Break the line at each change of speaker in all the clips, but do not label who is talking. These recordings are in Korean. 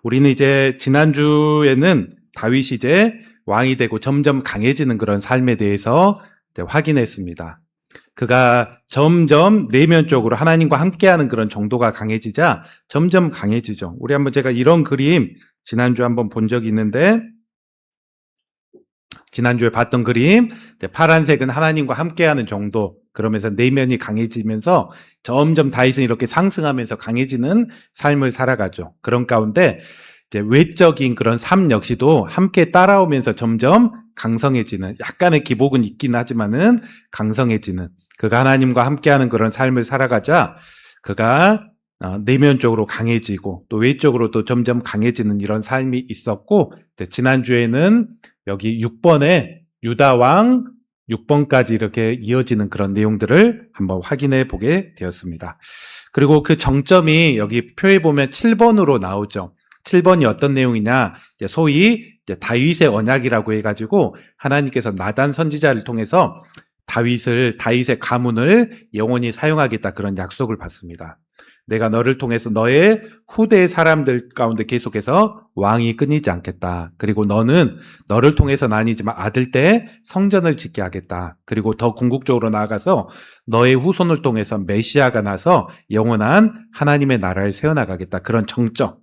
우리는 이제 지난주에는 다윗이 이제 왕이 되고 점점 강해지는 그런 삶에 대해서 이제 확인했습니다. 그가 점점 내면적으로 하나님과 함께하는 그런 정도가 강해지자 점점 강해지죠. 우리 한번 제가 이런 그림 지난주에 한번 본 적이 있는데, 지난주에 봤던 그림, 파란색은 하나님과 함께하는 정도, 그러면서 내면이 강해지면서 점점 다윗은 이렇게 상승하면서 강해지는 삶을 살아가죠. 그런 가운데 이제 외적인 그런 삶 역시도 함께 따라오면서 점점 강성해지는, 약간의 기복은 있긴 하지만은 강성해지는, 그가 하나님과 함께하는 그런 삶을 살아가자 그가 내면적으로 강해지고 또 외적으로도 점점 강해지는 이런 삶이 있었고, 지난주에는 여기 6번에 유다왕 6번까지 이렇게 이어지는 그런 내용들을 한번 확인해 보게 되었습니다. 그리고 그 정점이 여기 표에 보면 7번으로 나오죠. 7번이 어떤 내용이냐, 소위 다윗의 언약이라고 해가지고 하나님께서 나단 선지자를 통해서 다윗의 가문을 영원히 사용하겠다, 그런 약속을 받습니다. 내가 너를 통해서 너의 후대 사람들 가운데 계속해서 왕이 끊이지 않겠다. 그리고 너를 통해서는 아니지만 아들 때 성전을 짓게 하겠다. 그리고 더 궁극적으로 나아가서 너의 후손을 통해서 메시아가 나서 영원한 하나님의 나라를 세워나가겠다. 그런 정점.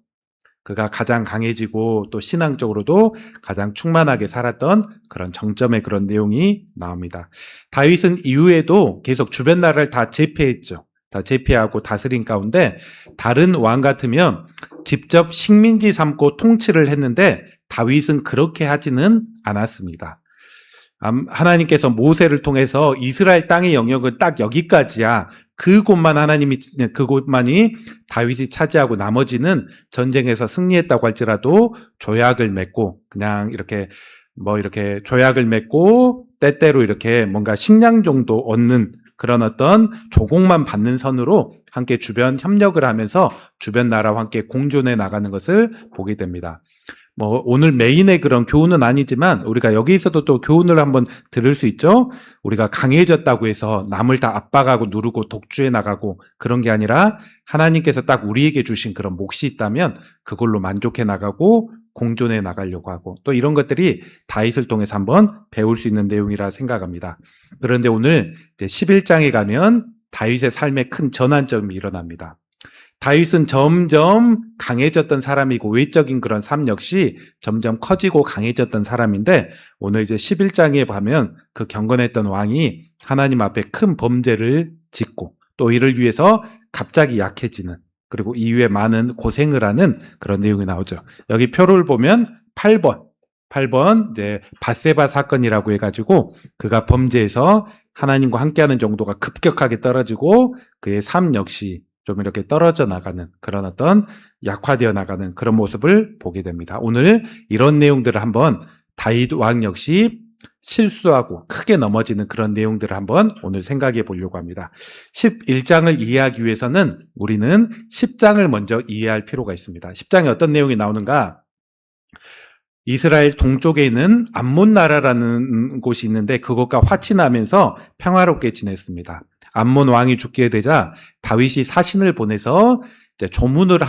그가 가장 강해지고 또 신앙적으로도 가장 충만하게 살았던 그런 정점의 그런 내용이 나옵니다. 다윗은 이후에도 계속 주변 나라를 다 제패했죠. 다 제패하고 다스린 가운데 다른 왕 같으면 직접 식민지 삼고 통치를 했는데 다윗은 그렇게 하지는 않았습니다. 하나님께서 모세를 통해서 이스라엘 땅의 영역은 딱 여기까지야. 그곳만이 다윗이 차지하고 나머지는 전쟁에서 승리했다고 할지라도 조약을 맺고, 그냥 이렇게 조약을 맺고 때때로 이렇게 뭔가 식량 정도 얻는 그런 어떤 조공만 받는 선으로 함께 주변 협력을 하면서 주변 나라와 함께 공존해 나가는 것을 보게 됩니다. 오늘 메인의 그런 교훈은 아니지만 우리가 여기서도 또 교훈을 한번 들을 수 있죠. 우리가 강해졌다고 해서 남을 다 압박하고 누르고 독주해 나가고 그런 게 아니라 하나님께서 딱 우리에게 주신 그런 몫이 있다면 그걸로 만족해 나가고 공존해 나가려고 하고, 또 이런 것들이 다윗을 통해서 한번 배울 수 있는 내용이라 생각합니다. 그런데 오늘 이제 11장에 가면 다윗의 삶에 큰 전환점이 일어납니다. 다윗은 점점 강해졌던 사람이고 외적인 그런 삶 역시 점점 커지고 강해졌던 사람인데, 오늘 이제 11장에 보면 그 경건했던 왕이 하나님 앞에 큰 범죄를 짓고 또 이를 위해서 갑자기 약해지는, 그리고 이후에 많은 고생을 하는 그런 내용이 나오죠. 여기 표를 보면 8번 이제 밧세바 사건이라고 해가지고 그가 범죄에서 하나님과 함께하는 정도가 급격하게 떨어지고 그의 삶 역시 좀 이렇게 떨어져 나가는, 그런 어떤 약화되어 나가는 그런 모습을 보게 됩니다. 오늘 이런 내용들을 한번 다윗 왕 역시 실수하고 크게 넘어지는 그런 내용들을 한번 오늘 생각해 보려고 합니다. 11장을 이해하기 위해서는 우리는 10장을 먼저 이해할 필요가 있습니다. 10장에 어떤 내용이 나오는가? 이스라엘 동쪽에 있는 암몬 나라라는 곳이 있는데 그것과 화친하면서 평화롭게 지냈습니다. 암몬 왕이 죽게 되자 다윗이 사신을 보내서 이제 조문을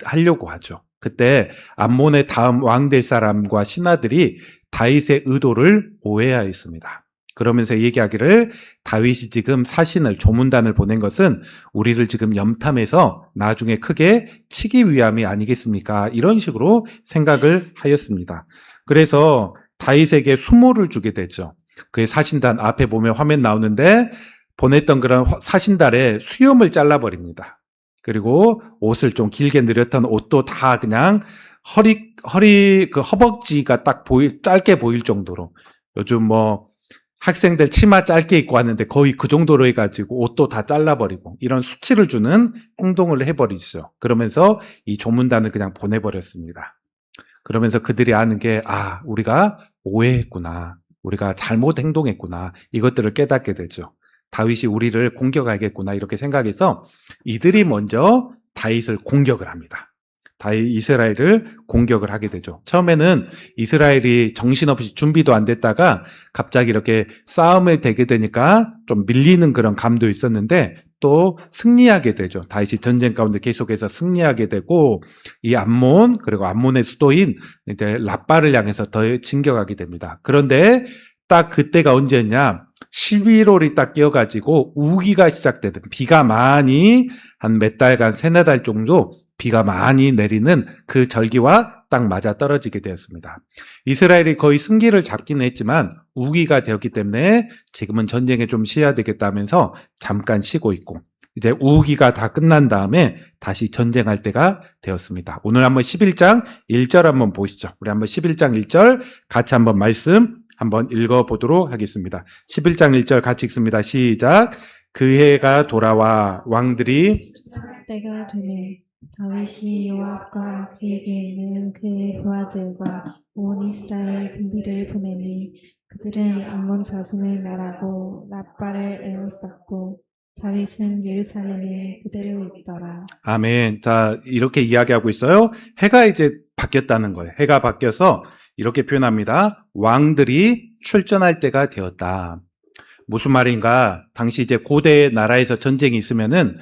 하려고 하죠. 그때 암몬의 다음 왕 될 사람과 신하들이 다윗의 의도를 오해하였습니다. 그러면서 얘기하기를, 다윗이 지금 사신을, 조문단을 보낸 것은 우리를 지금 염탐해서 나중에 크게 치기 위함이 아니겠습니까? 이런 식으로 생각을 하였습니다. 그래서 다윗에게 수모를 주게 되죠. 그의 사신단 앞에 보면 화면 나오는데 보냈던 그런 사신단의 수염을 잘라버립니다. 그리고 옷을 좀 길게 늘렸던 옷도 다 그냥 허벅지가 딱 짧게 보일 정도로, 요즘 학생들 치마 짧게 입고 왔는데 거의 그 정도로 해가지고 옷도 다 잘라버리고 이런 수치를 주는 행동을 해버리죠. 그러면서 이 조문단을 그냥 보내버렸습니다. 그러면서 그들이 아는 게, 우리가 오해했구나, 우리가 잘못 행동했구나, 이것들을 깨닫게 되죠. 다윗이 우리를 공격하겠구나 이렇게 생각해서 이들이 먼저 다윗을 공격을 합니다. 이스라엘을 공격을 하게 되죠. 처음에는 이스라엘이 정신없이 준비도 안 됐다가 갑자기 이렇게 싸움을 대게 되니까 좀 밀리는 그런 감도 있었는데 또 승리하게 되죠. 다윗이 전쟁 가운데 계속해서 승리하게 되고 이 암몬 그리고 암몬의 수도인 이제 랍바를 향해서 더 진격하게 됩니다. 그런데 딱 그때가 언제였냐? 11월이 딱 끼어가지고 우기가 시작되던 비가 많이 한 몇 달간 세네 달 정도 비가 많이 내리는 그 절기와 딱 맞아 떨어지게 되었습니다. 이스라엘이 거의 승기를 잡기는 했지만 우기가 되었기 때문에 지금은 전쟁에 좀 쉬어야 되겠다면서 잠깐 쉬고 있고 이제 우기가 다 끝난 다음에 다시 전쟁할 때가 되었습니다. 오늘 한번 11장 1절 한번 보시죠. 우리 한번 11장 1절 같이 한번 말씀 한번 읽어보도록 하겠습니다. 11장 1절 같이 읽습니다. 시작. 그 해가 돌아와 왕들이
때가 되매 다윗이 요압과 그에게 있는 그의 부하들과 온 이스라엘 군대를 보내니 그들은 암몬 자손을 멸하고 랍바를 에워쌌고 다윗은 예루살렘에 그대로 있더라.
아멘. 자, 이렇게 이야기하고 있어요. 해가 이제 바뀌었다는 거예요. 해가 바뀌어서 이렇게 표현합니다. 왕들이 출전할 때가 되었다. 무슨 말인가? 당시 이제 고대 나라에서 전쟁이 있으면은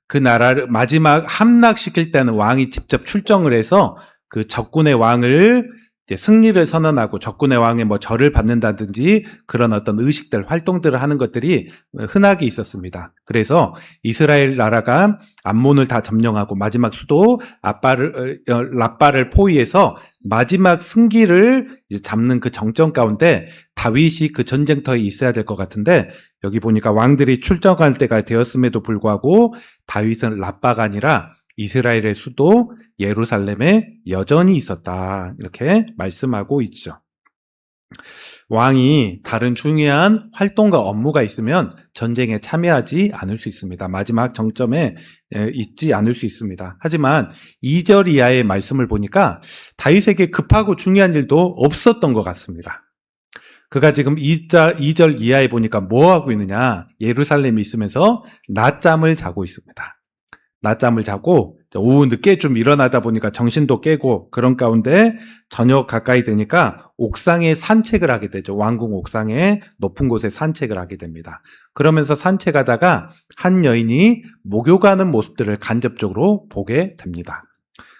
그 나라를 마지막 함락시킬 때는 왕이 직접 출정을 해서 그 적군의 왕을 이제 승리를 선언하고 적군의 왕의 뭐 절을 받는다든지 그런 어떤 의식들, 활동들을 하는 것들이 흔하게 있었습니다. 그래서 이스라엘 나라가 암몬을 다 점령하고 마지막 수도 랍바를 포위해서 마지막 승기를 잡는 그 정점 가운데 다윗이 그 전쟁터에 있어야 될 것 같은데 여기 보니까 왕들이 출정할 때가 되었음에도 불구하고 다윗은 랍바가 아니라 이스라엘의 수도 예루살렘에 여전히 있었다. 이렇게 말씀하고 있죠. 왕이 다른 중요한 활동과 업무가 있으면 전쟁에 참여하지 않을 수 있습니다. 마지막 정점에 있지 않을 수 있습니다. 하지만 2절 이하의 말씀을 보니까 다윗에게 급하고 중요한 일도 없었던 것 같습니다. 그가 지금 2절 이하에 보니까 뭐 하고 있느냐? 예루살렘에 있으면서 낮잠을 자고 있습니다. 낮잠을 자고 오후 늦게 좀 일어나다 보니까 정신도 깨고 그런 가운데 저녁 가까이 되니까 옥상에 산책을 하게 되죠. 왕궁 옥상에 높은 곳에 산책을 하게 됩니다. 그러면서 산책하다가 한 여인이 목욕하는 모습들을 간접적으로 보게 됩니다.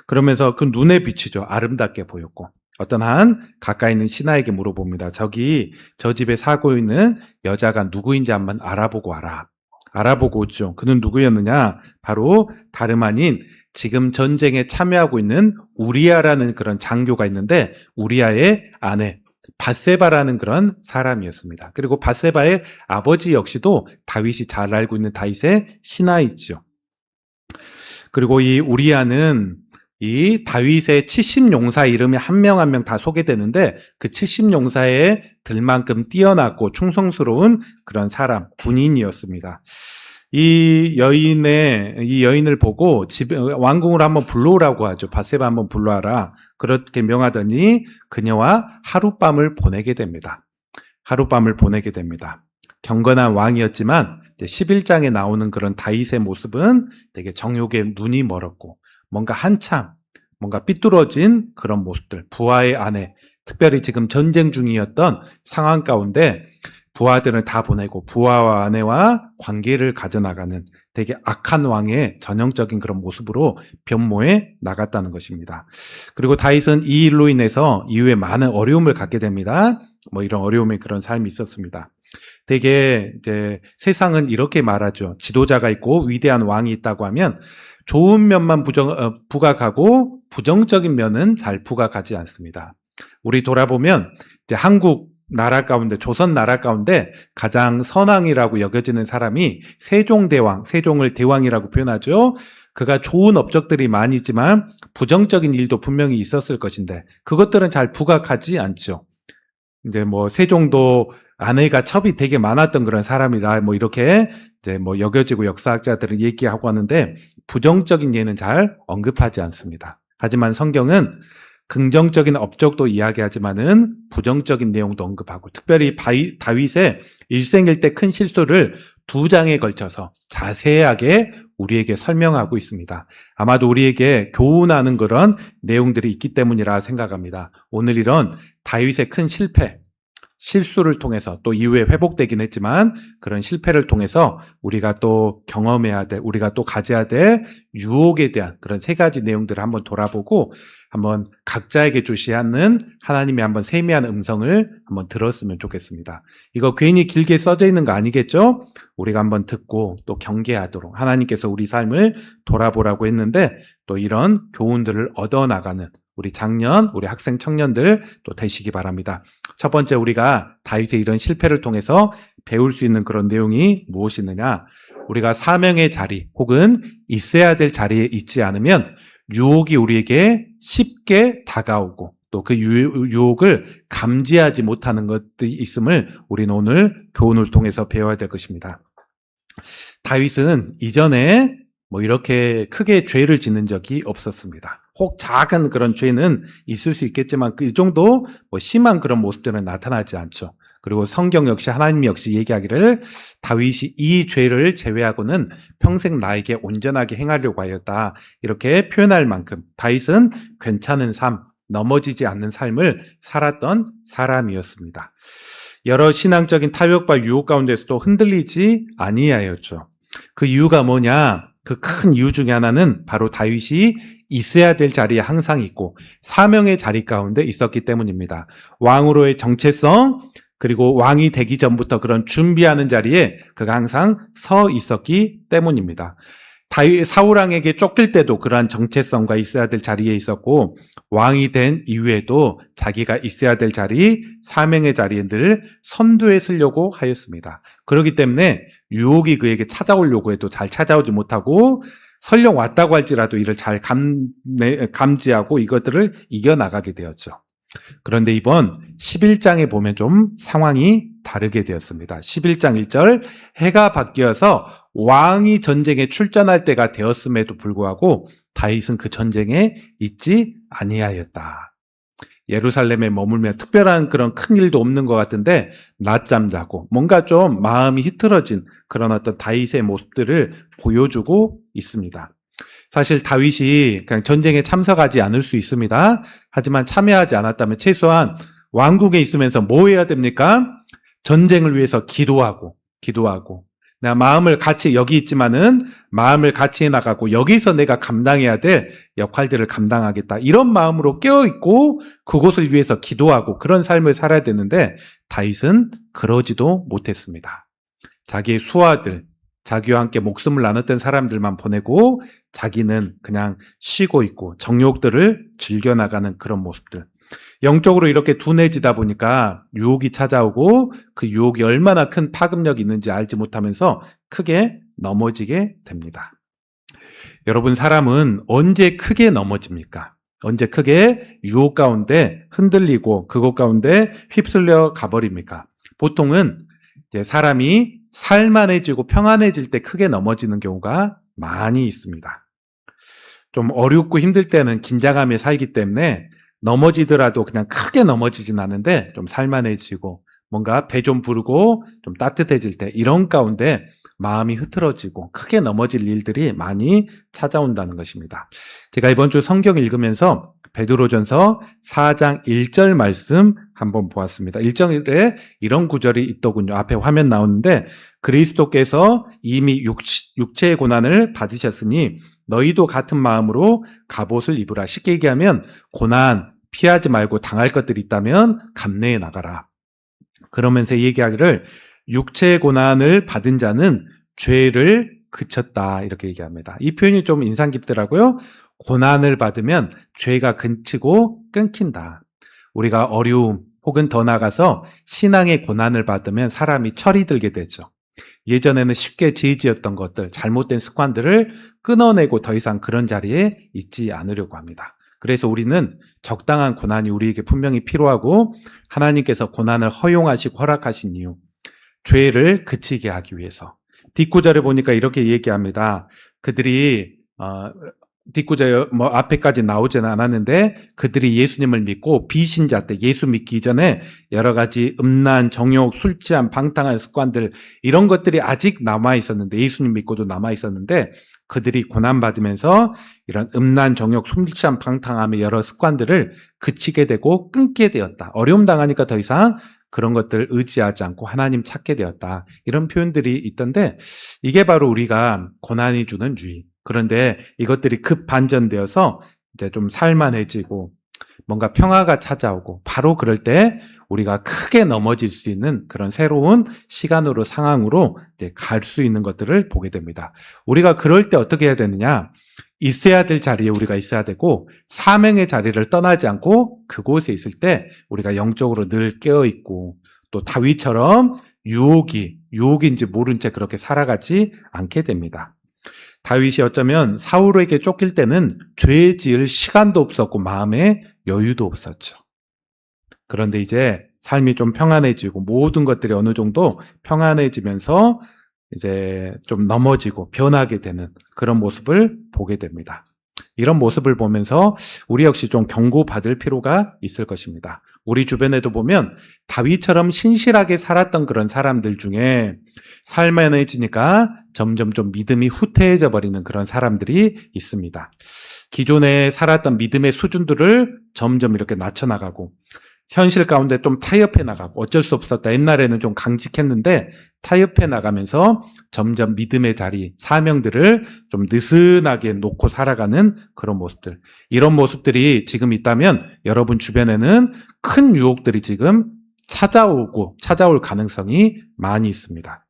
그러면서 그 눈에 비치죠. 아름답게 보였고 어떤 한 가까이 있는 신하에게 물어봅니다. 저기 저 집에 살고 있는 여자가 누구인지 한번 알아보고 와라. 알아보고 오죠. 그는 누구였느냐? 바로 다름 아닌 지금 전쟁에 참여하고 있는 우리아라는 그런 장교가 있는데 우리아의 아내 밧세바라는 그런 사람이었습니다. 그리고 밧세바의 아버지 역시도 다윗이 잘 알고 있는 다윗의 신하이죠. 그리고 이 우리아는 이 다윗의 70용사 이름이 한 명 한 명 다 소개되는데 그 70용사에 들만큼 뛰어났고 충성스러운 그런 사람, 군인이었습니다. 이 여인을 보고 왕궁으로 한번 불러오라고 하죠. 밧세바 한번 불러와라. 그렇게 명하더니 그녀와 하룻밤을 보내게 됩니다. 하룻밤을 보내게 됩니다. 경건한 왕이었지만 11장에 나오는 그런 다윗의 모습은 되게 정욕에 눈이 멀었고 뭔가 한참 뭔가 삐뚤어진 그런 모습들, 부하의 아내, 특별히 지금 전쟁 중이었던 상황 가운데 부하들을 다 보내고 부하와 아내와 관계를 가져나가는 되게 악한 왕의 전형적인 그런 모습으로 변모해 나갔다는 것입니다. 그리고 다윗은 이 일로 인해서 이후에 많은 어려움을 갖게 됩니다. 뭐 이런 어려움의 그런 삶이 있었습니다. 되게 이제 세상은 이렇게 말하죠. 지도자가 있고 위대한 왕이 있다고 하면 좋은 면만 부각하고 부정적인 면은 잘 부각하지 않습니다. 우리 돌아보면 이제 한국 나라 가운데 조선 나라 가운데 가장 선왕이라고 여겨지는 사람이 세종대왕, 세종을 대왕이라고 표현하죠. 그가 좋은 업적들이 많이 있지만 부정적인 일도 분명히 있었을 것인데 그것들은 잘 부각하지 않죠. 이제 뭐 세종도 아내가 첩이 되게 많았던 그런 사람이라 뭐 이렇게 이제 뭐 여겨지고 역사학자들은 얘기하고 하는데 부정적인 예는 잘 언급하지 않습니다. 하지만 성경은 긍정적인 업적도 이야기하지만은 부정적인 내용도 언급하고 특별히 다윗의 일생일대 큰 실수를 2장에 걸쳐서 자세하게 우리에게 설명하고 있습니다. 아마도 우리에게 교훈하는 그런 내용들이 있기 때문이라 생각합니다. 오늘 이런 다윗의 큰 실패, 실수를 통해서 또 이후에 회복되긴 했지만 그런 실패를 통해서 우리가 또 경험해야 될, 우리가 또 가져야 될 유혹에 대한 그런 세 가지 내용들을 한번 돌아보고 한번 각자에게 주시하는 하나님의 한번 세미한 음성을 한번 들었으면 좋겠습니다. 이거 괜히 길게 써져 있는 거 아니겠죠? 우리가 한번 듣고 또 경계하도록 하나님께서 우리 삶을 돌아보라고 했는데 또 이런 교훈들을 얻어나가는 우리 장년, 우리 학생 청년들 또 되시기 바랍니다. 첫 번째 우리가 다윗의 이런 실패를 통해서 배울 수 있는 그런 내용이 무엇이느냐? 우리가 사명의 자리 혹은 있어야 될 자리에 있지 않으면 유혹이 우리에게 쉽게 다가오고 또 그 유혹을 감지하지 못하는 것들이 있음을 우리는 오늘 교훈을 통해서 배워야 될 것입니다. 다윗은 이전에 이렇게 크게 죄를 짓는 적이 없었습니다. 혹 작은 그런 죄는 있을 수 있겠지만 그 정도 심한 그런 모습들은 나타나지 않죠. 그리고 성경 역시 하나님 역시 얘기하기를 다윗이 이 죄를 제외하고는 평생 나에게 온전하게 행하려고 하였다. 이렇게 표현할 만큼 다윗은 괜찮은 삶, 넘어지지 않는 삶을 살았던 사람이었습니다. 여러 신앙적인 타협과 유혹 가운데서도 흔들리지 아니하였죠. 그 이유가 뭐냐? 그 큰 이유 중에 하나는 바로 다윗이 있어야 될 자리에 항상 있고 사명의 자리 가운데 있었기 때문입니다. 왕으로의 정체성 그리고 왕이 되기 전부터 그런 준비하는 자리에 그가 항상 서 있었기 때문입니다. 다윗 사울왕에게 쫓길 때도 그러한 정체성과 있어야 될 자리에 있었고 왕이 된 이후에도 자기가 있어야 될 자리, 사명의 자리에 늘 선두에 서려고 하였습니다. 그렇기 때문에 유혹이 그에게 찾아오려고 해도 잘 찾아오지 못하고 설령 왔다고 할지라도 이를 잘 감지하고 이것들을 이겨나가게 되었죠. 그런데 이번 11장에 보면 좀 상황이 다르게 되었습니다. 11장 1절 해가 바뀌어서 왕이 전쟁에 출전할 때가 되었음에도 불구하고 다윗은 그 전쟁에 있지 아니하였다. 예루살렘에 머물며 특별한 그런 큰 일도 없는 것 같은데 낮잠 자고 뭔가 좀 마음이 흐트러진 그런 어떤 다윗의 모습들을 보여주고 있습니다. 사실 다윗이 그냥 전쟁에 참석하지 않을 수 있습니다. 하지만 참여하지 않았다면 최소한 왕궁에 있으면서 뭐 해야 됩니까? 전쟁을 위해서 기도하고 내가 마음을 같이 여기 있지만은 마음을 같이 해나가고 여기서 내가 감당해야 될 역할들을 감당하겠다. 이런 마음으로 깨어있고 그곳을 위해서 기도하고 그런 삶을 살아야 되는데 다윗은 그러지도 못했습니다. 자기의 수하들, 자기와 함께 목숨을 나눴던 사람들만 보내고 자기는 그냥 쉬고 있고 정욕들을 즐겨나가는 그런 모습들. 영적으로 이렇게 둔해지다 보니까 유혹이 찾아오고 그 유혹이 얼마나 큰 파급력이 있는지 알지 못하면서 크게 넘어지게 됩니다. 여러분, 사람은 언제 크게 넘어집니까? 언제 크게 유혹 가운데 흔들리고 그것 가운데 휩쓸려 가버립니까? 보통은 이제 사람이 살만해지고 평안해질 때 크게 넘어지는 경우가 많이 있습니다. 좀 어렵고 힘들 때는 긴장하며 살기 때문에 넘어지더라도 그냥 크게 넘어지진 않은데 좀 살만해지고 뭔가 배 좀 부르고 좀 따뜻해질 때 이런 가운데 마음이 흐트러지고 크게 넘어질 일들이 많이 찾아온다는 것입니다. 제가 이번 주 성경 읽으면서 베드로전서 4장 1절 말씀 한번 보았습니다. 1절에 이런 구절이 있더군요. 앞에 화면 나오는데 그리스도께서 이미 육체의 고난을 받으셨으니 너희도 같은 마음으로 갑옷을 입으라. 쉽게 얘기하면 고난 피하지 말고 당할 것들이 있다면 감내해 나가라. 그러면서 얘기하기를 육체의 고난을 받은 자는 죄를 그쳤다 이렇게 얘기합니다. 이 표현이 좀 인상 깊더라고요. 고난을 받으면 죄가 근치고 끊긴다. 우리가 어려움 혹은 더 나아가서 신앙의 고난을 받으면 사람이 철이 들게 되죠. 예전에는 쉽게 지어지었던 것들, 잘못된 습관들을 끊어내고 더 이상 그런 자리에 있지 않으려고 합니다. 그래서 우리는 적당한 고난이 우리에게 분명히 필요하고 하나님께서 고난을 허용하시고 허락하신 이유, 죄를 그치게 하기 위해서. 뒷구절에 보니까 이렇게 얘기합니다. 그들이 뒷구절 앞에까지 나오지는 않았는데 그들이 예수님을 믿고 비신자 때 예수 믿기 전에 여러 가지 음란, 정욕, 술 취한 방탕한 습관들 이런 것들이 아직 남아 있었는데 예수님 믿고도 남아 있었는데 그들이 고난 받으면서 이런 음란, 정욕, 술 취한 방탕함의 여러 습관들을 그치게 되고 끊게 되었다. 어려움 당하니까 더 이상 그런 것들 의지하지 않고 하나님 찾게 되었다. 이런 표현들이 있던데 이게 바로 우리가 고난이 주는 유익. 그런데 이것들이 급 반전되어서 이제 좀 살만해지고 뭔가 평화가 찾아오고 바로 그럴 때 우리가 크게 넘어질 수 있는 그런 새로운 시간으로 상황으로 이제 갈 수 있는 것들을 보게 됩니다. 우리가 그럴 때 어떻게 해야 되느냐? 있어야 될 자리에 우리가 있어야 되고 사명의 자리를 떠나지 않고 그곳에 있을 때 우리가 영적으로 늘 깨어 있고 또 다윗처럼 유혹인지 모른 채 그렇게 살아가지 않게 됩니다. 다윗이 어쩌면 사울에게 쫓길 때는 죄 지을 시간도 없었고 마음에 여유도 없었죠. 그런데 이제 삶이 좀 평안해지고 모든 것들이 어느 정도 평안해지면서 이제 좀 넘어지고 변하게 되는 그런 모습을 보게 됩니다. 이런 모습을 보면서 우리 역시 좀 경고받을 필요가 있을 것입니다. 우리 주변에도 보면 다윗처럼 신실하게 살았던 그런 사람들 중에 살만해지니까 점점 좀 믿음이 후퇴해져 버리는 그런 사람들이 있습니다. 기존에 살았던 믿음의 수준들을 점점 이렇게 낮춰나가고 현실 가운데 좀 타협해 나가고 어쩔 수 없었다. 옛날에는 좀 강직했는데 타협해 나가면서 점점 믿음의 자리, 사명들을 좀 느슨하게 놓고 살아가는 그런 모습들. 이런 모습들이 지금 있다면 여러분 주변에는 큰 유혹들이 지금 찾아올 가능성이 많이 있습니다.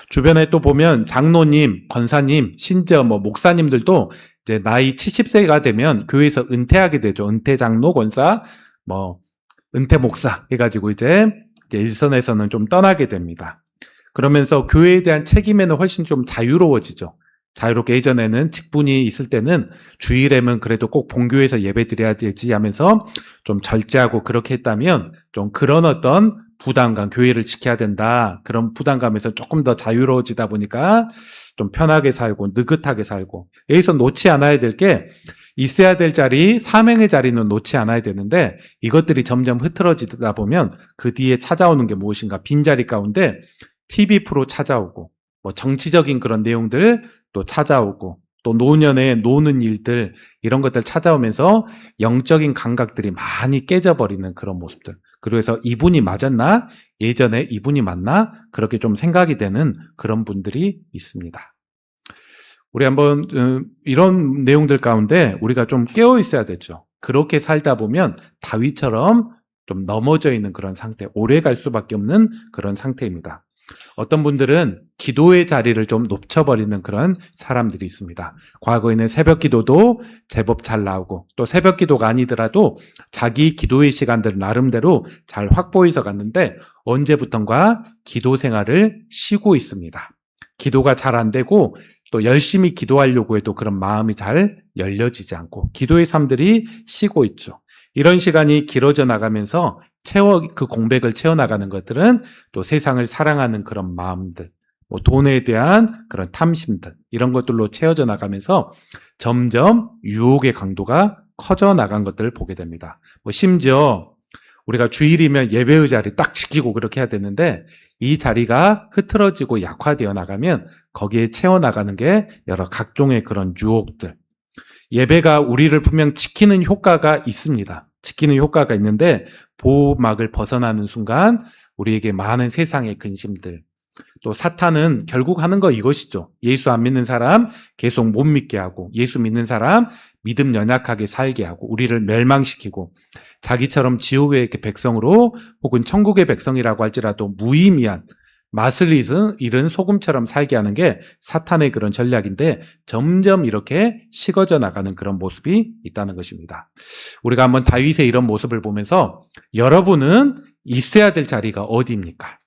주변에 또 보면 장로님, 권사님, 심지어 목사님들도 이제 나이 70세가 되면 교회에서 은퇴하게 되죠. 은퇴 장로, 권사, 은퇴 목사 해가지고 이제 일선에서는 좀 떠나게 됩니다. 그러면서 교회에 대한 책임에는 훨씬 좀 자유로워지죠. 자유롭게 예전에는 직분이 있을 때는 주일에는 그래도 꼭 본교회에서 예배 드려야 되지 하면서 좀 절제하고 그렇게 했다면 좀 그런 어떤 부담감, 교회를 지켜야 된다. 그런 부담감에서 조금 더 자유로워지다 보니까 좀 편하게 살고 느긋하게 살고 여기서 놓지 않아야 될 게 있어야 될 자리, 사명의 자리는 놓지 않아야 되는데 이것들이 점점 흐트러지다 보면 그 뒤에 찾아오는 게 무엇인가 빈자리 가운데 TV 프로 찾아오고 정치적인 그런 내용들 또 찾아오고 또 노년에 노는 일들 이런 것들 찾아오면서 영적인 감각들이 많이 깨져버리는 그런 모습들. 그래서 이분이 맞았나? 예전에 이분이 맞나? 그렇게 좀 생각이 되는 그런 분들이 있습니다. 우리 한번 이런 내용들 가운데 우리가 좀 깨어 있어야 되죠. 그렇게 살다 보면 다윗처럼 좀 넘어져 있는 그런 상태, 오래 갈 수밖에 없는 그런 상태입니다. 어떤 분들은 기도의 자리를 좀 놓쳐버리는 그런 사람들이 있습니다. 과거에는 새벽 기도도 제법 잘 나오고 또 새벽 기도가 아니더라도 자기 기도의 시간들을 나름대로 잘 확보해서 갔는데 언제부턴가 기도 생활을 쉬고 있습니다. 기도가 잘 안 되고 또 열심히 기도하려고 해도 그런 마음이 잘 열려지지 않고 기도의 삶들이 쉬고 있죠. 이런 시간이 길어져 나가면서 그 공백을 채워나가는 것들은 또 세상을 사랑하는 그런 마음들, 돈에 대한 그런 탐심들, 이런 것들로 채워져 나가면서 점점 유혹의 강도가 커져 나간 것들을 보게 됩니다. 심지어 우리가 주일이면 예배의 자리 딱 지키고 그렇게 해야 되는데 이 자리가 흐트러지고 약화되어 나가면 거기에 채워나가는 게 여러 각종의 그런 유혹들. 예배가 우리를 분명 지키는 효과가 있습니다. 지키는 효과가 있는데 보호막을 벗어나는 순간 우리에게 많은 세상의 근심들, 또 사탄은 결국 하는 거 이것이죠. 예수 안 믿는 사람 계속 못 믿게 하고 예수 믿는 사람 믿음 연약하게 살게 하고 우리를 멸망시키고 자기처럼 지옥의 백성으로 혹은 천국의 백성이라고 할지라도 무의미한 맛을 잃은 소금처럼 살게 하는 게 사탄의 그런 전략인데 점점 이렇게 식어져 나가는 그런 모습이 있다는 것입니다. 우리가 한번 다윗의 이런 모습을 보면서 여러분은 있어야 될 자리가 어디입니까?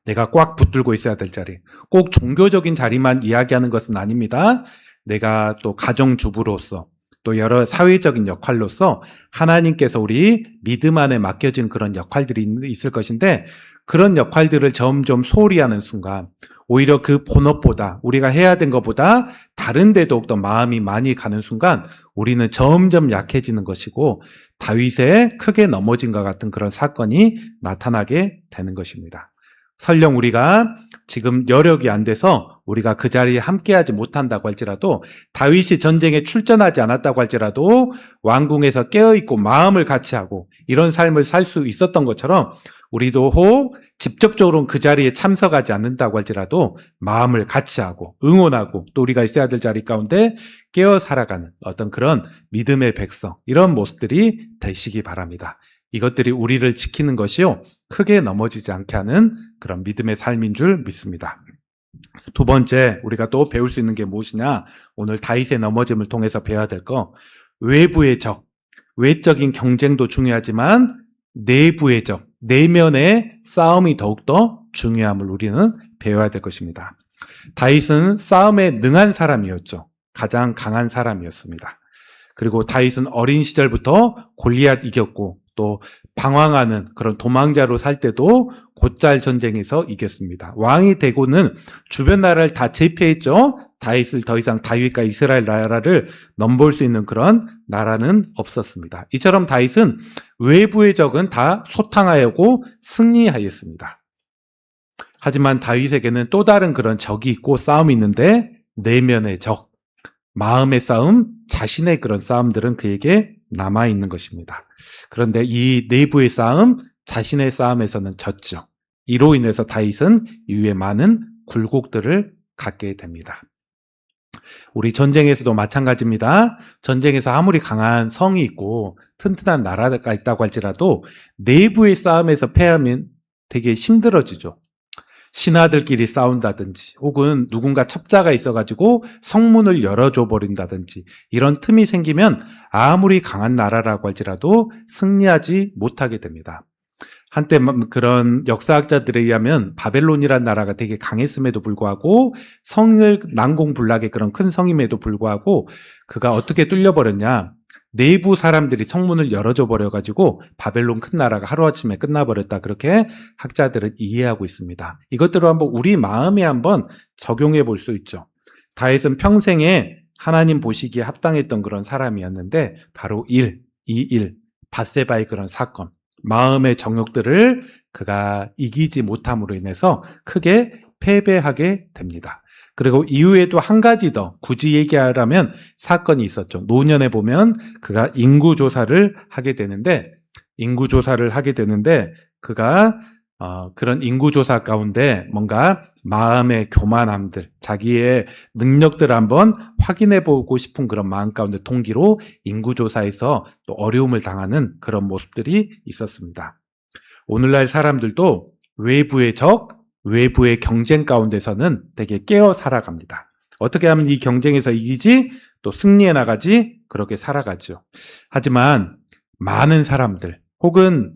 내가 꽉 붙들고 있어야 될 자리. 꼭 종교적인 자리만 이야기하는 것은 아닙니다. 내가 또 가정주부로서 또 여러 사회적인 역할로서 하나님께서 우리 믿음 안에 맡겨진 그런 역할들이 있을 것인데 그런 역할들을 점점 소홀히 하는 순간 오히려 그 본업보다 우리가 해야 된 것보다 다른 데 더욱더 마음이 많이 가는 순간 우리는 점점 약해지는 것이고 다윗의 크게 넘어진 것 같은 그런 사건이 나타나게 되는 것입니다. 설령 우리가 지금 여력이 안 돼서 우리가 그 자리에 함께하지 못한다고 할지라도 다윗이 전쟁에 출전하지 않았다고 할지라도 왕궁에서 깨어있고 마음을 같이 하고 이런 삶을 살 수 있었던 것처럼 우리도 혹 직접적으로는 그 자리에 참석하지 않는다고 할지라도 마음을 같이 하고 응원하고 또 우리가 있어야 될 자리 가운데 깨어 살아가는 어떤 그런 믿음의 백성, 이런 모습들이 되시기 바랍니다. 이것들이 우리를 지키는 것이요, 크게 넘어지지 않게 하는 그런 믿음의 삶인 줄 믿습니다. 두 번째, 우리가 또 배울 수 있는 게 무엇이냐? 오늘 다윗의 넘어짐을 통해서 배워야 될 거, 외부의 적, 외적인 경쟁도 중요하지만 내부의 적, 내면의 싸움이 더욱더 중요함을 우리는 배워야 될 것입니다. 다윗은 싸움에 능한 사람이었죠. 가장 강한 사람이었습니다. 그리고 다윗은 어린 시절부터 골리앗 이겼고 또 방황하는 그런 도망자로 살 때도 곧잘 전쟁에서 이겼습니다. 왕이 되고는 주변 나라를 다 제패했죠. 다윗을 더 이상 다윗과 이스라엘 나라를 넘볼 수 있는 그런 나라는 없었습니다. 이처럼 다윗은 외부의 적은 다 소탕하였고 승리하였습니다. 하지만 다윗에게는 또 다른 그런 적이 있고 싸움이 있는데, 내면의 적, 마음의 싸움, 자신의 그런 싸움들은 그에게 남아있는 것입니다. 그런데 이 내부의 싸움, 자신의 싸움에서는 졌죠. 이로 인해서 다윗은 이후에 많은 굴곡들을 갖게 됩니다. 우리 전쟁에서도 마찬가지입니다. 전쟁에서 아무리 강한 성이 있고 튼튼한 나라가 있다고 할지라도 내부의 싸움에서 패하면 되게 힘들어지죠. 신하들끼리 싸운다든지 혹은 누군가 첩자가 있어가지고 성문을 열어줘 버린다든지 이런 틈이 생기면 아무리 강한 나라라고 할지라도 승리하지 못하게 됩니다. 한때 그런 역사학자들에 의하면 바벨론이라는 나라가 되게 강했음에도 불구하고 성을 난공불락의 그런 큰 성임에도 불구하고 그가 어떻게 뚫려버렸냐, 내부 사람들이 성문을 열어줘 버려가지고 바벨론 큰 나라가 하루아침에 끝나버렸다, 그렇게 학자들은 이해하고 있습니다. 이것들을 한번 우리 마음에 한번 적용해 볼 수 있죠. 다윗은 평생에 하나님 보시기에 합당했던 그런 사람이었는데 바로 이 일, 밧세바의 그런 사건, 마음의 정욕들을 그가 이기지 못함으로 인해서 크게 패배하게 됩니다. 그리고 이후에도 한 가지 더 굳이 얘기하라면 사건이 있었죠. 노년에 보면 그가 인구조사를 하게 되는데 그가 그런 인구조사 가운데 뭔가 마음의 교만함들, 자기의 능력들을 한번 확인해보고 싶은 그런 마음 가운데 동기로 인구조사에서 또 어려움을 당하는 그런 모습들이 있었습니다. 오늘날 사람들도 외부의 적, 외부의 경쟁 가운데서는 되게 깨어 살아갑니다. 어떻게 하면 이 경쟁에서 이기지, 또 승리해 나가지, 그렇게 살아가죠. 하지만 많은 사람들 혹은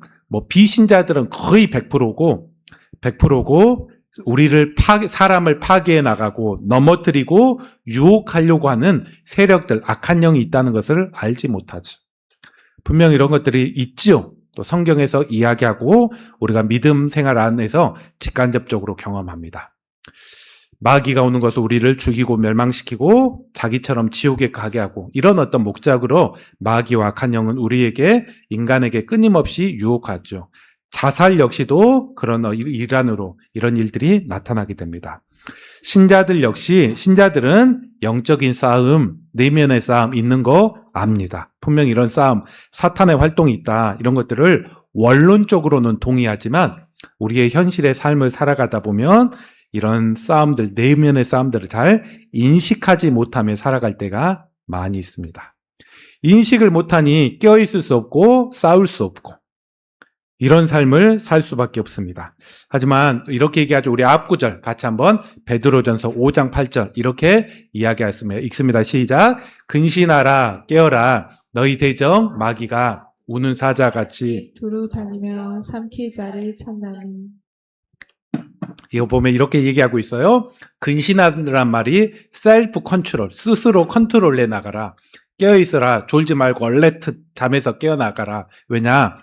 비신자들은 거의 100%고 우리를 사람을 파괴해 나가고 넘어뜨리고 유혹하려고 하는 세력들, 악한 영이 있다는 것을 알지 못하죠. 분명 이런 것들이 있지요. 또 성경에서 이야기하고 우리가 믿음 생활 안에서 직간접적으로 경험합니다. 마귀가 오는 것은 우리를 죽이고 멸망시키고 자기처럼 지옥에 가게 하고, 이런 어떤 목적으로 마귀와 악한 영은 우리에게, 인간에게 끊임없이 유혹하죠. 자살 역시도 그런 일환으로 이런 일들이 나타나게 됩니다. 신자들은 영적인 싸움, 내면의 싸움 있는 거 압니다. 분명히 이런 싸움, 사탄의 활동이 있다, 이런 것들을 원론적으로는 동의하지만 우리의 현실의 삶을 살아가다 보면 이런 싸움들, 내면의 싸움들을 잘 인식하지 못하며 살아갈 때가 많이 있습니다. 인식을 못하니 껴있을 수 없고 싸울 수 없고 이런 삶을 살 수밖에 없습니다. 하지만 이렇게 얘기하죠. 우리 앞구절 같이 한번 베드로전서 5장 8절 이렇게 이야기했습니다. 읽습니다. 시작. 근신하라, 깨어라, 너희 대적 마귀가 우는 사자같이
두루 다니며 삼킬 자를 찾나니.
이거 보면 이렇게 얘기하고 있어요. 근신하라는 말이 셀프 컨트롤, 스스로 컨트롤해 나가라. 깨어있어라, 졸지 말고 얼레트 잠에서 깨어나가라. 왜냐?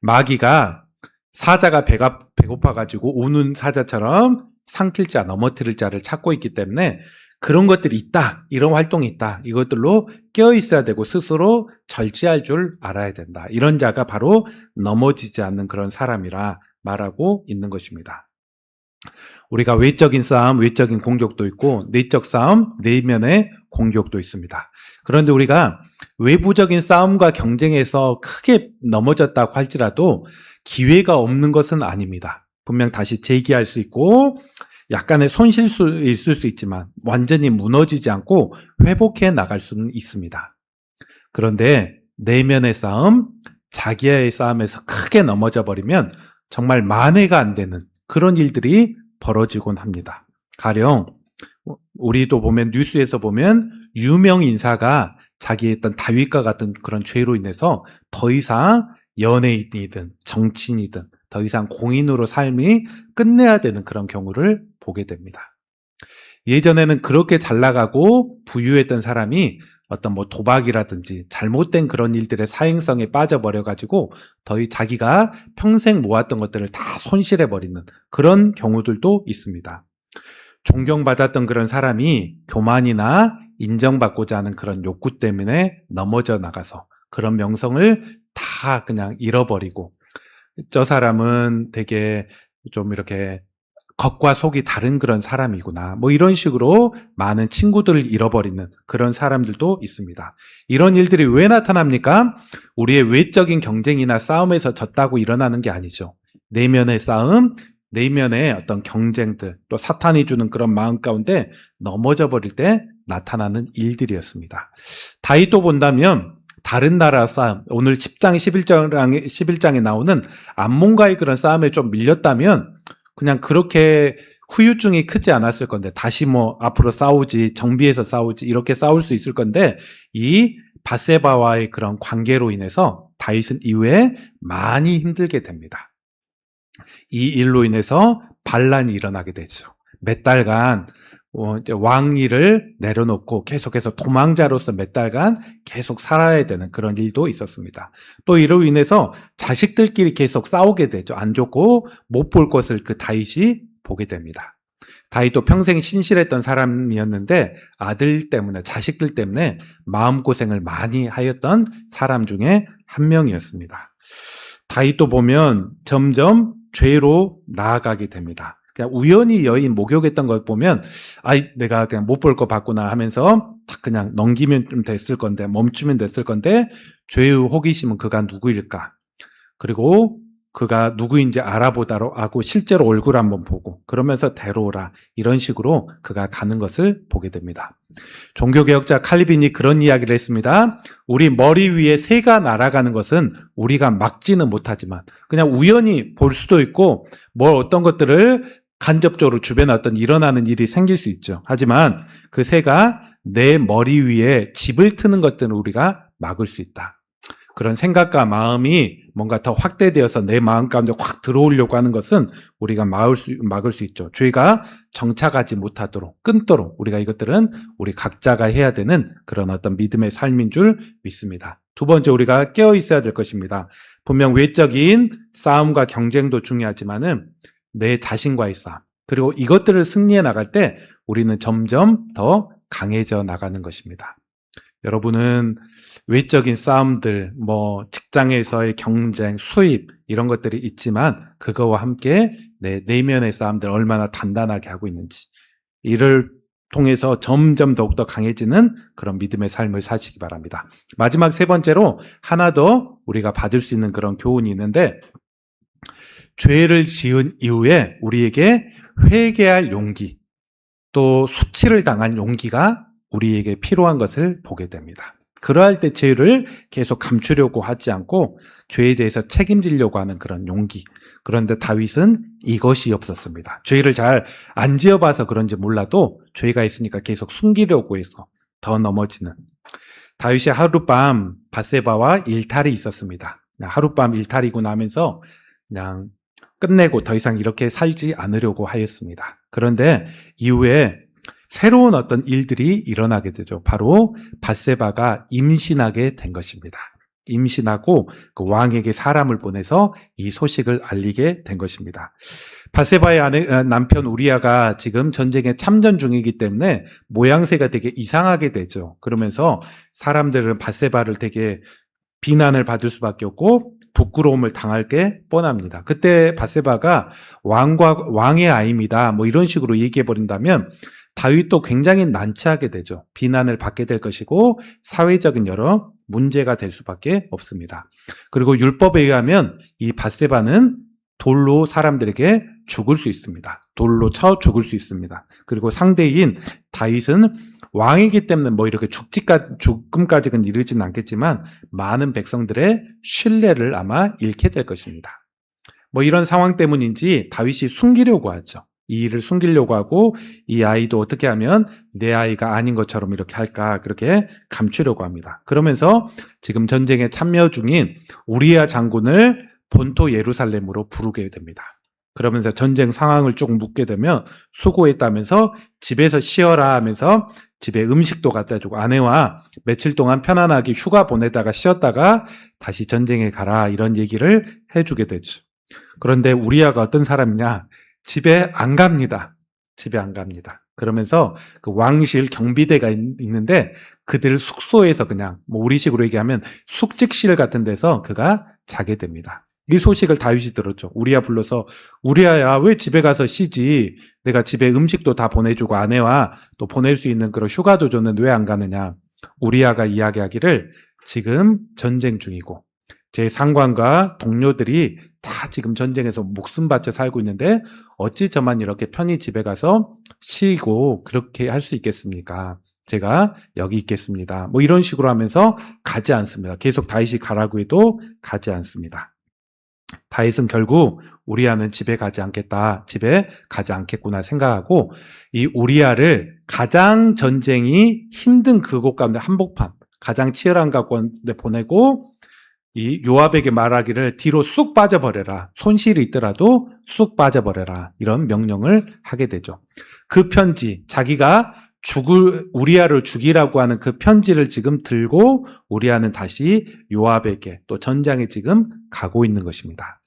마귀가 사자가 배고파가지고 우는 사자처럼 삼킬 자, 넘어뜨릴 자를 찾고 있기 때문에 그런 것들이 있다, 이런 활동이 있다, 이것들로 깨어있어야 되고 스스로 절제할 줄 알아야 된다. 이런 자가 바로 넘어지지 않는 그런 사람이라 말하고 있는 것입니다. 우리가 외적인 싸움, 외적인 공격도 있고 내적 싸움, 내면의 공격도 있습니다. 그런데 우리가 외부적인 싸움과 경쟁에서 크게 넘어졌다고 할지라도 기회가 없는 것은 아닙니다. 분명 다시 재기할 수 있고 약간의 손실수 있을 수 있지만 완전히 무너지지 않고 회복해 나갈 수는 있습니다. 그런데 내면의 싸움, 자기와의 싸움에서 크게 넘어져 버리면 정말 만회가 안 되는 그런 일들이 벌어지곤 합니다. 가령 우리도 보면 뉴스에서 보면 유명 인사가 자기의 어떤 다윗과 같은 그런 죄로 인해서 더 이상 연예인이든 정치인이든 더 이상 공인으로 삶이 끝내야 되는 그런 경우를 보게 됩니다. 예전에는 그렇게 잘 나가고 부유했던 사람이 어떤 뭐 도박이라든지 잘못된 그런 일들의 사행성에 빠져버려가지고 자기가 평생 모았던 것들을 다 손실해버리는 그런 경우들도 있습니다. 존경받았던 그런 사람이 교만이나 인정받고자 하는 그런 욕구 때문에 넘어져 나가서 그런 명성을 다 그냥 잃어버리고 저 사람은 되게 좀 이렇게 겉과 속이 다른 그런 사람이구나. 뭐 이런 식으로 많은 친구들을 잃어버리는 그런 사람들도 있습니다. 이런 일들이 왜 나타납니까? 우리의 외적인 경쟁이나 싸움에서 졌다고 일어나는 게 아니죠. 내면의 싸움, 내면의 어떤 경쟁들, 또 사탄이 주는 그런 마음 가운데 넘어져 버릴 때 나타나는 일들이었습니다. 다윗도 본다면 다른 나라 싸움, 오늘 10장, 11장에 나오는 암몬과의 그런 싸움에 좀 밀렸다면 그냥 그렇게 후유증이 크지 않았을 건데 다시 뭐 앞으로 싸우지, 정비해서 싸우지 이렇게 싸울 수 있을 건데 이 밧세바와의 그런 관계로 인해서 다윗은 이후에 많이 힘들게 됩니다. 이 일로 인해서 반란이 일어나게 되죠. 몇 달간 왕위를 내려놓고 계속해서 도망자로서 몇 달간 계속 살아야 되는 그런 일도 있었습니다. 또 이로 인해서 자식들끼리 계속 싸우게 되죠. 안 좋고 못 볼 것을 그 다윗이 보게 됩니다. 다윗도 평생 신실했던 사람이었는데 아들 때문에, 자식들 때문에 마음고생을 많이 하였던 사람 중에 한 명이었습니다. 다윗도 보면 점점 죄로 나아가게 됩니다. 그냥 우연히 여인 목욕했던 걸 보면 내가 그냥 못 볼 거 봤구나 하면서 딱 그냥 넘기면 좀 됐을 건데, 멈추면 됐을 건데 죄의 호기심은 그가 누구일까? 그리고 그가 누구인지 알아보다로 하고 실제로 얼굴 한번 보고 그러면서 데려오라, 이런 식으로 그가 가는 것을 보게 됩니다. 종교개혁자 칼빈이 그런 이야기를 했습니다. 우리 머리 위에 새가 날아가는 것은 우리가 막지는 못하지만 그냥 우연히 볼 수도 있고 어떤 것들을 간접적으로 주변에 어떤 일어나는 일이 생길 수 있죠. 하지만 그 새가 내 머리 위에 집을 트는 것들은 우리가 막을 수 있다. 그런 생각과 마음이 뭔가 더 확대되어서 내 마음 가운데 확 들어오려고 하는 것은 우리가 막을 수 있죠. 죄가 정착하지 못하도록, 끊도록 우리가 이것들은 우리 각자가 해야 되는 그런 어떤 믿음의 삶인 줄 믿습니다. 두 번째, 우리가 깨어 있어야 될 것입니다. 분명 외적인 싸움과 경쟁도 중요하지만은 내 자신과의 싸움, 그리고 이것들을 승리해 나갈 때 우리는 점점 더 강해져 나가는 것입니다. 여러분은 외적인 싸움들, 직장에서의 경쟁, 수입 이런 것들이 있지만 그거와 함께 내 내면의 싸움들 얼마나 단단하게 하고 있는지, 이를 통해서 점점 더욱더 강해지는 그런 믿음의 삶을 사시기 바랍니다. 마지막 세 번째로 하나 더 우리가 받을 수 있는 그런 교훈이 있는데, 죄를 지은 이후에 우리에게 회개할 용기, 또 수치를 당한 용기가 우리에게 필요한 것을 보게 됩니다. 그러할 때 죄를 계속 감추려고 하지 않고 죄에 대해서 책임지려고 하는 그런 용기. 그런데 다윗은 이것이 없었습니다. 죄를 잘 안 지어봐서 그런지 몰라도 죄가 있으니까 계속 숨기려고 해서 더 넘어지는. 다윗이 하룻밤 밧세바와 일탈이 있었습니다. 하룻밤 일탈이고 나면서 그냥 끝내고 더 이상 이렇게 살지 않으려고 하였습니다. 그런데 이후에 새로운 어떤 일들이 일어나게 되죠. 바로 밧세바가 임신하게 된 것입니다. 임신하고 그 왕에게 사람을 보내서 이 소식을 알리게 된 것입니다. 밧세바의 남편 우리아가 지금 전쟁에 참전 중이기 때문에 모양새가 되게 이상하게 되죠. 그러면서 사람들은 밧세바를 되게 비난을 받을 수밖에 없고 부끄러움을 당할 게 뻔합니다. 그때 밧세바가 왕의 아이입니다. 뭐 이런 식으로 얘기해 버린다면 다윗도 굉장히 난처하게 되죠. 비난을 받게 될 것이고 사회적인 여러 문제가 될 수밖에 없습니다. 그리고 율법에 의하면 이 밧세바는 돌로 사람들에게 죽을 수 있습니다. 돌로 쳐 죽을 수 있습니다. 그리고 상대인 다윗은 왕이기 때문에 뭐 이렇게 죽음까지는 이르지는 않겠지만 많은 백성들의 신뢰를 아마 잃게 될 것입니다. 뭐 이런 상황 때문인지 다윗이 숨기려고 하죠. 이 일을 숨기려고 하고 이 아이도 어떻게 하면 내 아이가 아닌 것처럼 이렇게 할까 그렇게 감추려고 합니다. 그러면서 지금 전쟁에 참여 중인 우리야 장군을 본토 예루살렘으로 부르게 됩니다. 그러면서 전쟁 상황을 쭉 묻게 되면 수고했다면서 집에서 쉬어라 하면서 집에 음식도 갖다 주고 아내와 며칠 동안 편안하게 휴가 보내다가 쉬었다가 다시 전쟁에 가라 이런 얘기를 해주게 되죠. 그런데 우리야가 어떤 사람이냐? 집에 안 갑니다. 집에 안 갑니다. 그러면서 그 왕실 경비대가 있는데 그들 숙소에서 그냥 뭐 우리식으로 얘기하면 숙직실 같은 데서 그가 자게 됩니다. 이 소식을 다윗이 들었죠. 우리야 불러서 우리야야 왜 집에 가서 쉬지? 내가 집에 음식도 다 보내주고 아내와 또 보낼 수 있는 그런 휴가도 줬는데 왜 안 가느냐? 우리야가 이야기하기를 지금 전쟁 중이고 제 상관과 동료들이 다 지금 전쟁에서 목숨 바쳐 살고 있는데 어찌 저만 이렇게 편히 집에 가서 쉬고 그렇게 할 수 있겠습니까? 제가 여기 있겠습니다. 뭐 이런 식으로 하면서 가지 않습니다. 계속 다윗이 가라고 해도 가지 않습니다. 다윗은 결국 우리야는 집에 가지 않겠다, 집에 가지 않겠구나 생각하고 이 우리야를 가장 전쟁이 힘든 그곳 가운데 한복판, 가장 치열한 가운데 보내고 이 요압에게 말하기를 뒤로 쑥 빠져버려라. 손실이 있더라도 쑥 빠져버려라. 이런 명령을 하게 되죠. 그 편지, 자기가 우리야를 죽이라고 하는 그 편지를 지금 들고 우리야는 다시 요압에게 또 전장에 지금 가고 있는 것입니다.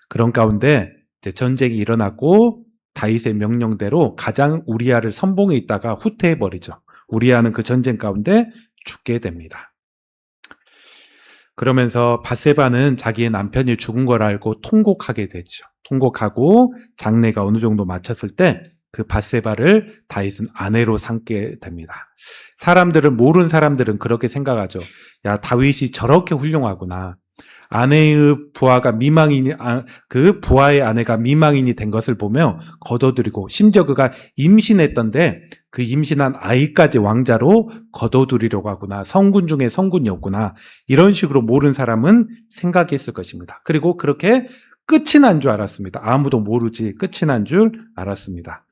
그런 가운데 이제 전쟁이 일어났고 다윗의 명령대로 가장 우리야를 선봉에 있다가 후퇴해버리죠. 우리야는 그 전쟁 가운데 죽게 됩니다. 그러면서 밧세바는 자기의 남편이 죽은 걸 알고 통곡하게 되죠. 통곡하고 장례가 어느 정도 마쳤을 때 그 밧세바를 다윗은 아내로 삼게 됩니다. 모르는 사람들은 그렇게 생각하죠. 야, 다윗이 저렇게 훌륭하구나. 그 부하의 아내가 미망인이 된 것을 보며 거둬들이고 심지어 그가 임신했던데 그 임신한 아이까지 왕자로 거둬들이려고 하구나. 성군 중에 성군이었구나. 이런 식으로 모르는 사람은 생각했을 것입니다. 그리고 그렇게 끝이 난 줄 알았습니다. 아무도 모르지 끝이 난 줄 알았습니다.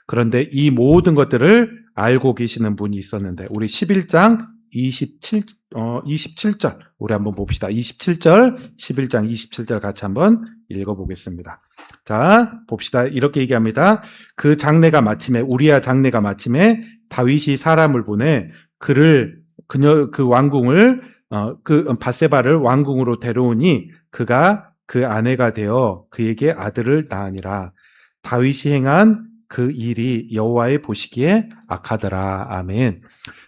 그런데 이 모든 것들을 알고 계시는 분이 있었는데 우리 11장 27절 우리 한번 봅시다. 27절, 11장 27절 같이 한번 읽어보겠습니다. 자, 봅시다. 이렇게 얘기합니다. 그 우리야 장례가 마침에 다윗이 사람을 보내 그 왕궁을 그 밧세바를 왕궁으로 데려오니 그가 그 아내가 되어 그에게 아들을 낳으니라. 다윗이 행한 그 일이 여호와의 보시기에 악하더라. 아멘.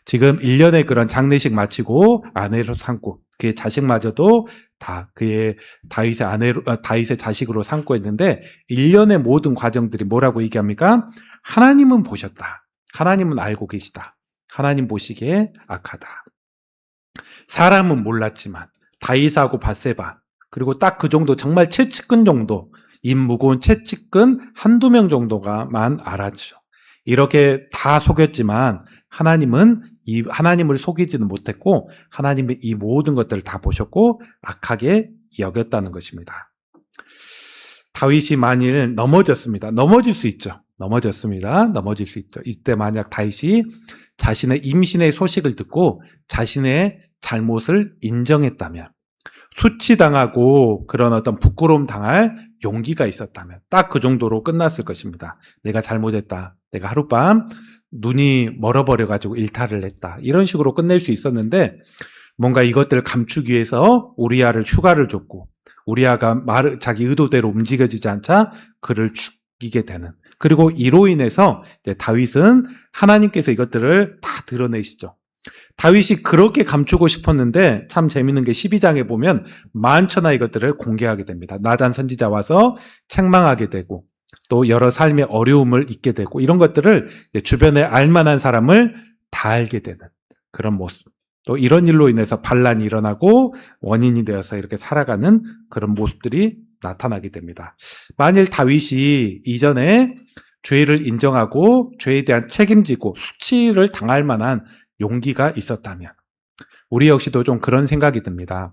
지금 1년의 그런 장례식 마치고 아내로 삼고 그의 자식마저도 다 그의 다윗의 자식으로 삼고 했는데 1년의 모든 과정들이 뭐라고 얘기합니까? 하나님은 보셨다. 하나님은 알고 계시다. 하나님 보시기에 악하다. 사람은 몰랐지만 다윗하고 밧세바 그리고 딱 그 정도 정말 채찍근 정도 입 무거운 채찍근 한두 명 정도가만 알았죠. 이렇게 다 속였지만 하나님을 속이지는 못했고 하나님이 이 모든 것들을 다 보셨고 악하게 여겼다는 것입니다. 다윗이 만일 넘어졌습니다. 넘어질 수 있죠. 넘어질 수 있죠. 이때 만약 다윗이 자신의 임신의 소식을 듣고 자신의 잘못을 인정했다면 수치당하고 그런 어떤 부끄러움 당할 용기가 있었다면 딱 그 정도로 끝났을 것입니다. 내가 잘못했다. 내가 하룻밤 눈이 멀어버려가지고 일탈을 했다. 이런 식으로 끝낼 수 있었는데 뭔가 이것들을 감추기 위해서 우리야를 휴가를 줬고 우리야가 자기 의도대로 움직여지지 않자 그를 죽이게 되는 그리고 이로 인해서 이제 다윗은 하나님께서 이것들을 다 드러내시죠. 다윗이 그렇게 감추고 싶었는데 참 재밌는 게 12장에 보면 만천하 이것들을 공개하게 됩니다. 나단 선지자 와서 책망하게 되고 또 여러 삶의 어려움을 잊게 되고 이런 것들을 주변에 알만한 사람을 다 알게 되는 그런 모습. 또 이런 일로 인해서 반란이 일어나고 원인이 되어서 이렇게 살아가는 그런 모습들이 나타나게 됩니다. 만일 다윗이 이전에 죄를 인정하고 죄에 대한 책임지고 수치를 당할 만한 용기가 있었다면 우리 역시도 좀 그런 생각이 듭니다.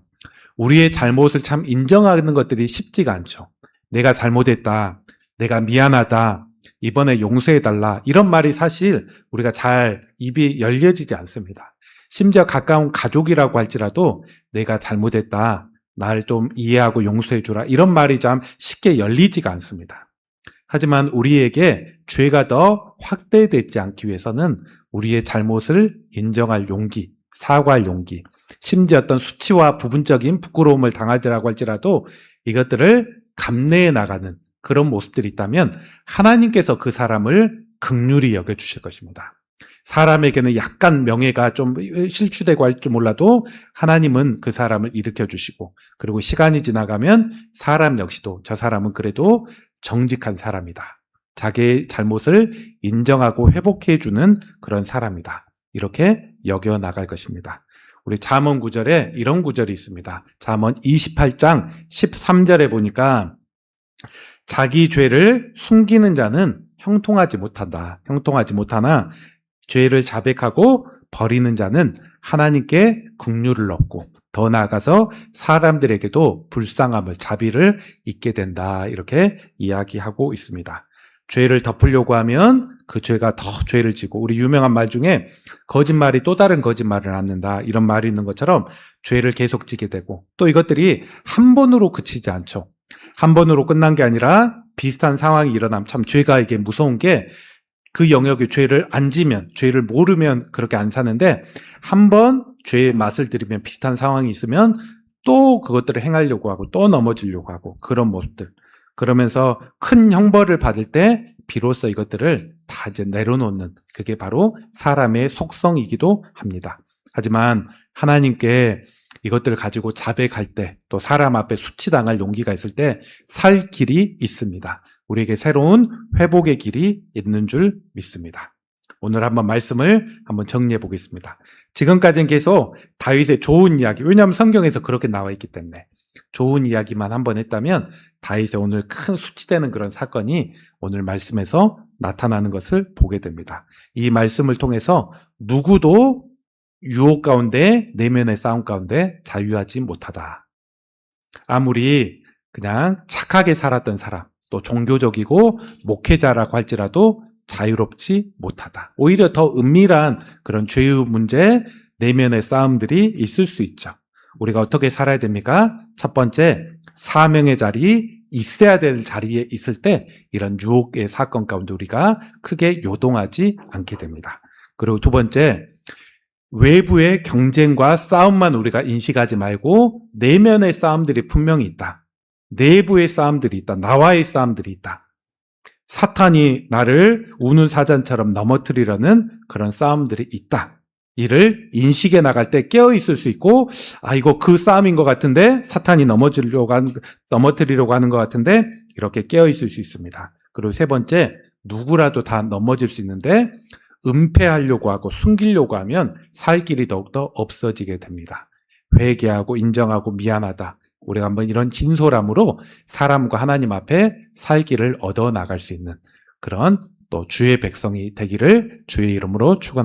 우리의 잘못을 참 인정하는 것들이 쉽지가 않죠. 내가 잘못했다. 내가 미안하다. 이번에 용서해달라. 이런 말이 사실 우리가 잘 입이 열려지지 않습니다. 심지어 가까운 가족이라고 할지라도 내가 잘못했다. 나를 좀 이해하고 용서해주라. 이런 말이 참 쉽게 열리지가 않습니다. 하지만 우리에게 죄가 더 확대되지 않기 위해서는 우리의 잘못을 인정할 용기, 사과할 용기, 심지어 어떤 수치와 부분적인 부끄러움을 당하더라고 할지라도 이것들을 감내해 나가는 그런 모습들이 있다면 하나님께서 그 사람을 긍휼히 여겨주실 것입니다. 사람에게는 약간 명예가 좀 실추되고 할지 몰라도 하나님은 그 사람을 일으켜 주시고 그리고 시간이 지나가면 사람 역시도 저 사람은 그래도 정직한 사람이다. 자기의 잘못을 인정하고 회복해 주는 그런 사람이다. 이렇게 여겨 나갈 것입니다. 우리 잠언 9절에 이런 구절이 있습니다. 잠언 28장 13절에 보니까 자기 죄를 숨기는 자는 형통하지 못한다. 형통하지 못하나 죄를 자백하고 버리는 자는 하나님께 긍휼을 얻고 더 나아가서 사람들에게도 불쌍함을 자비를 잊게 된다. 이렇게 이야기하고 있습니다. 죄를 덮으려고 하면 그 죄가 더 죄를 지고 우리 유명한 말 중에 거짓말이 또 다른 거짓말을 낳는다. 이런 말이 있는 것처럼 죄를 계속 지게 되고 또 이것들이 한 번으로 그치지 않죠. 한 번으로 끝난 게 아니라 비슷한 상황이 일어나면 참 죄가 이게 무서운 게 그 영역에 죄를 안 지면, 죄를 모르면 그렇게 안 사는데 한 번 죄의 맛을 들이면 비슷한 상황이 있으면 또 그것들을 행하려고 하고 또 넘어지려고 하고 그런 모습들. 그러면서 큰 형벌을 받을 때 비로소 이것들을 다 이제 내려놓는 그게 바로 사람의 속성이기도 합니다. 하지만 하나님께 이것들을 가지고 자백할 때 또 사람 앞에 수치당할 용기가 있을 때 살 길이 있습니다. 우리에게 새로운 회복의 길이 있는 줄 믿습니다. 오늘 한번 말씀을 한번 정리해 보겠습니다. 지금까지는 계속 다윗의 좋은 이야기, 왜냐하면 성경에서 그렇게 나와 있기 때문에 좋은 이야기만 한번 했다면 다윗의 오늘 큰 수치되는 그런 사건이 오늘 말씀에서 나타나는 것을 보게 됩니다. 이 말씀을 통해서 누구도 유혹 가운데 내면의 싸움 가운데 자유하지 못하다. 아무리 그냥 착하게 살았던 사람 또 종교적이고 목회자라고 할지라도 자유롭지 못하다. 오히려 더 은밀한 그런 죄의 문제 내면의 싸움들이 있을 수 있죠. 우리가 어떻게 살아야 됩니까? 첫 번째, 사명의 자리, 있어야 될 자리에 있을 때 이런 유혹의 사건 가운데 우리가 크게 요동하지 않게 됩니다. 그리고 두 번째, 외부의 경쟁과 싸움만 우리가 인식하지 말고 내면의 싸움들이 분명히 있다. 내부의 싸움들이 있다. 나와의 싸움들이 있다. 사탄이 나를 우는 사자처럼 넘어뜨리려는 그런 싸움들이 있다. 이를 인식해 나갈 때 깨어 있을 수 있고, 이거 그 싸움인 것 같은데 사탄이 넘어뜨리려고 하는 것 같은데 이렇게 깨어 있을 수 있습니다. 그리고 세 번째, 누구라도 다 넘어질 수 있는데 은폐하려고 하고 숨기려고 하면 살 길이 더욱더 없어지게 됩니다. 회개하고 인정하고 미안하다. 우리가 한번 이런 진솔함으로 사람과 하나님 앞에 살 길을 얻어 나갈 수 있는 그런 또 주의 백성이 되기를 주의 이름으로 축원합니다.